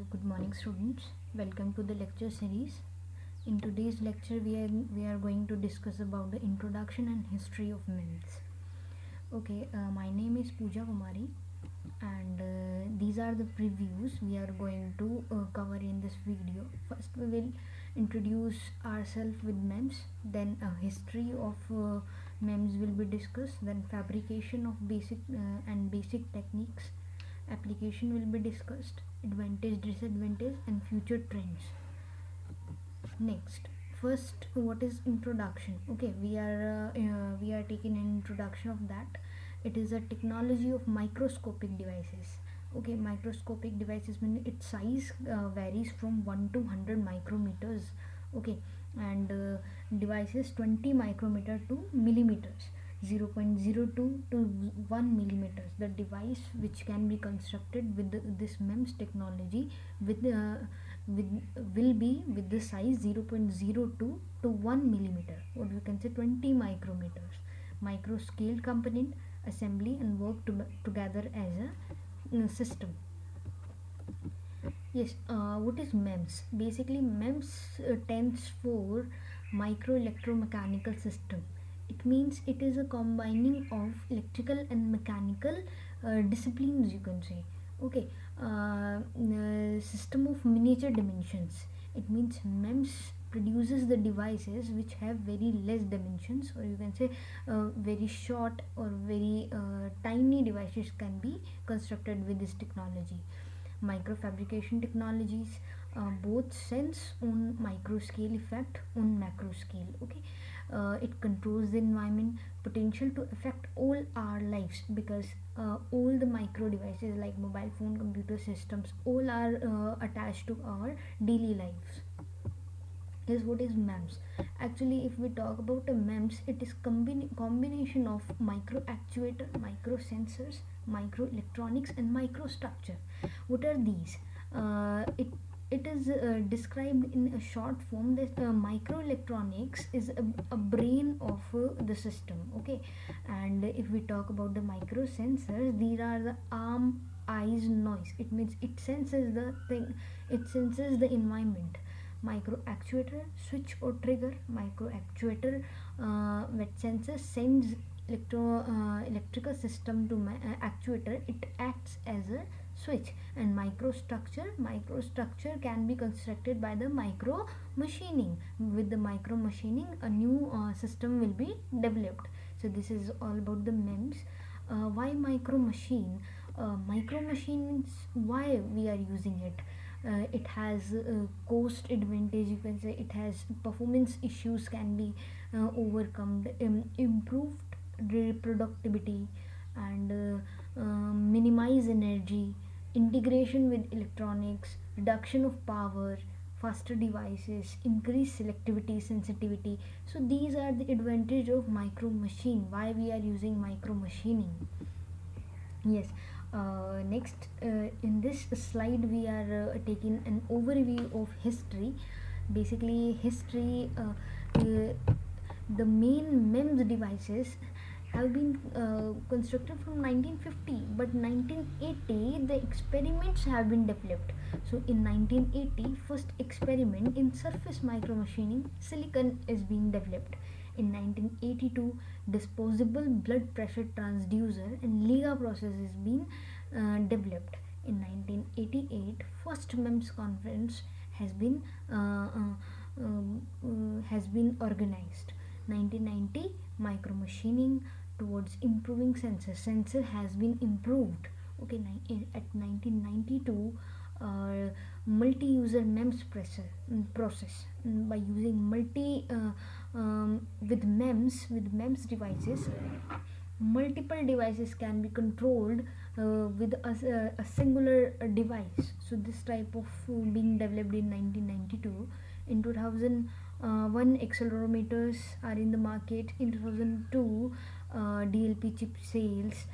good morning students. Welcome to the lecture series. In today's lecture we are going to discuss about the introduction and history of MEMS. My name is Pooja Kumari, and these are the previews we are going to cover in this video. First we will introduce ourselves with MEMS, then a history of MEMS will be discussed, then fabrication of basic techniques, application will be discussed, advantage, disadvantage, and future trends. Next, first, what is introduction? We are taking an introduction of that. It is a technology of microscopic devices. Microscopic devices mean its size varies from 1 to 100 micrometers. And devices 20 micrometer to millimeters. 0.02 to 1 millimeters. The device which can be constructed with this MEMS technology will be with the size 0.02 to 1 millimeter, or you can say 20 micrometers. Micro scale component assembly and work together as a system. Yes, what is MEMS? Basically, MEMS stands for micro electromechanical system. It means it is a combining of electrical and mechanical disciplines, you can say. System of miniature dimensions. It means MEMS produces the devices which have very less dimensions, or you can say very short or very tiny devices can be constructed with this technology. Microfabrication technologies, both sense on micro scale, effect on macro scale. It controls the environment, potential to affect all our lives, because all the micro devices like mobile phone, computer systems, all are attached to our daily lives. Is what is MEMS? Actually, if we talk about a MEMS, it is combination of micro actuator, micro sensors, micro electronics, and microstructure. What are these? It is described in a short form that microelectronics is a brain of the system. And if we talk about the micro sensors, these are the arm, eyes, noise. It means it senses the thing, it senses the environment. Micro actuator, switch or trigger. Micro actuator which senses sends electrical system to actuator. It acts as a switch. And microstructure can be constructed by the micro machining. With the micro machining, a new system will be developed. So this is all about the MEMS. Why micro machine? Micro machines, why we are using it? It has cost advantage, you can say. It has performance issues can be overcome, improved reproducibility, and minimize energy, integration with electronics, reduction of power, faster devices, increase selectivity, sensitivity. So these are the advantage of micro machine, why we are using micro machining. Yes. Next, in this slide we are taking an overview of history. Basically, history, the main MEMS devices have been constructed from 1950, but 1980 the experiments have been developed. So in 1980, first experiment in surface micro machining, silicon is being developed. In 1982, disposable blood pressure transducer and Liga process is being developed. In 1988, first MEMS conference has been organized. 1990, micro machining towards improving sensor has been improved. At 1992, multi-user MEMS process by using with MEMS devices, multiple devices can be controlled with a singular device. So this type of being developed in 1992. In 2001, accelerometers are in the market. In 2002, DLP chip sales,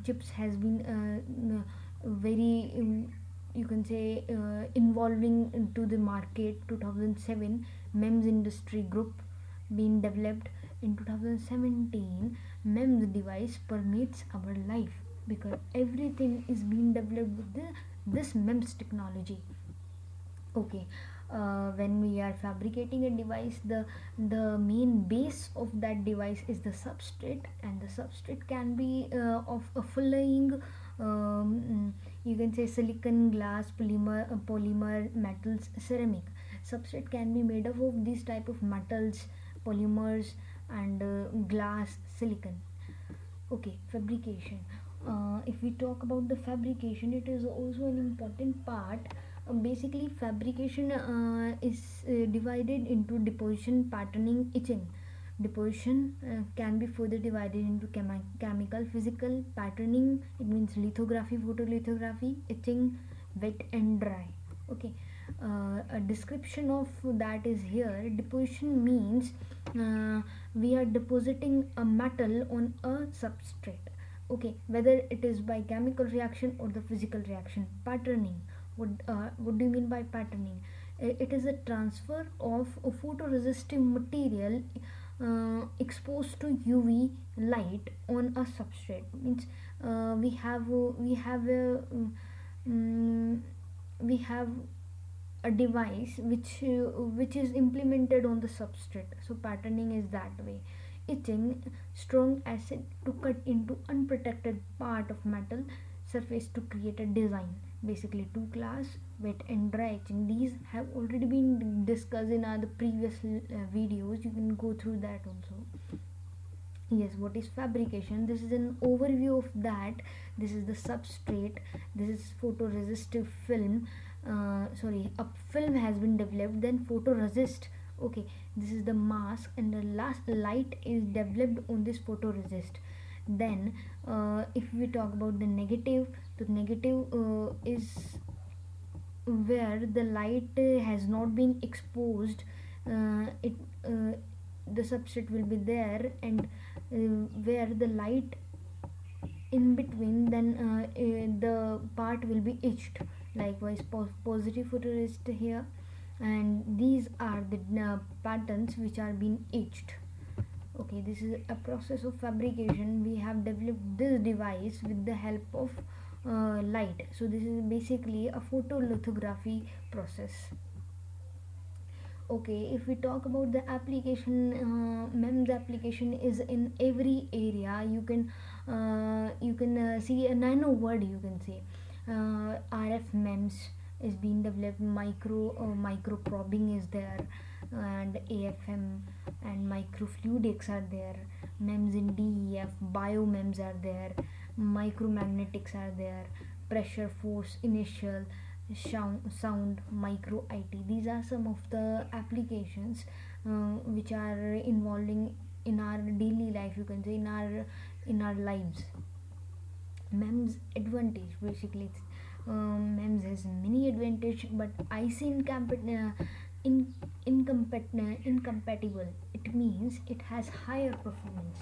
chips has been very you can say involving into the market. 2007, MEMS industry group being developed. In 2017, MEMS device permeates our life, because everything is being developed with the this MEMS technology. Okay, when we are fabricating a device, the main base of that device is the substrate, and the substrate can be of a fulling, you can say silicon, glass, polymer, metals, ceramic. Substrate can be made up of these type of metals, polymers, and glass, silicon. Okay, fabrication. If we talk about the fabrication, it is also an important part. Basically, fabrication is divided into deposition, patterning, etching. Deposition can be further divided into chemical, physical. Patterning, it means lithography, photolithography. Etching, wet and dry. Okay, a description of that is here. Deposition means we are depositing a metal on a substrate. Okay, whether it is by chemical reaction or the physical reaction. Patterning, what do you mean by patterning? It is a transfer of a photoresistive material exposed to UV light on a substrate. Means we have a device which is implemented on the substrate. So patterning is that way. Etching, strong acid to cut into unprotected part of metal surface to create a design. Basically two class, wet and dry etching. These have already been discussed in other previous videos. You can go through that also. Yes, what is fabrication? This is an overview of that. This is the substrate, this is photoresistive film. A film has been developed, then photoresist. Okay, this is the mask, and the last light is developed on this photoresist. Then if we talk about the negative, the negative is where the light has not been exposed. It The substrate will be there, and where the light in between, then the part will be etched. Likewise, positive photoresist here, and these are the patterns which are being etched. Okay, this is a process of fabrication. We have developed this device with the help of light. So this is basically a photolithography process. Okay, if we talk about the application, MEMS application is in every area. You can see a nano word, you can say. RF MEMS is being developed. Micro probing is there, and AFM and microfluidics are there. MEMS in DEF, bio MEMS are there. Micromagnetics are there. Pressure, force, inertial, sound, micro IT. These are some of the applications which are involving in our daily life, you can say, in our lives. MEMS advantage, basically MEMS has many advantage, but I see incompatible. It means it has higher performance.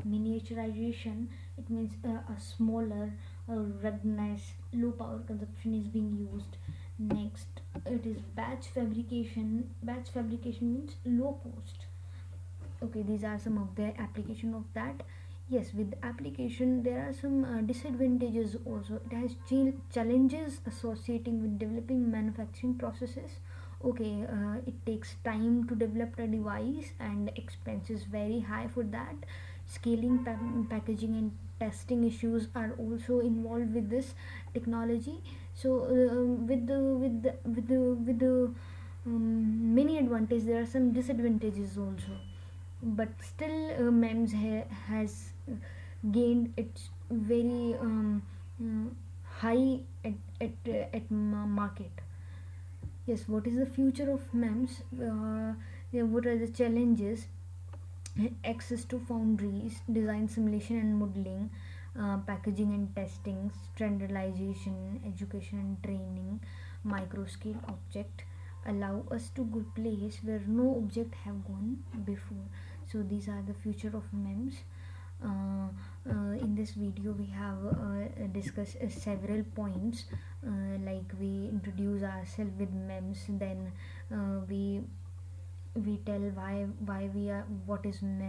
Miniaturization, it means a smaller, ruggedness, low power consumption is being used. Next, it is batch fabrication. Batch fabrication means low cost. Okay, these are some of the application of that. Yes, with application there are some disadvantages also. It has challenges associating with developing manufacturing processes. Okay, it takes time to develop a device, and expense is very high for that. Scaling, packaging and testing issues are also involved with this technology. So with the many advantages, there are some disadvantages also, but still MEMS has gained its very high at market. Yes, what is the future of MEMS? What are the challenges? Access to foundries, design, simulation and modeling, packaging and testing, standardization, education and training, micro scale object allow us to go place where no object have gone before. So these are the future of MEMS. In this video we have discussed several points, like we introduce ourselves with MEMS, then we tell why we are, what is MEMS.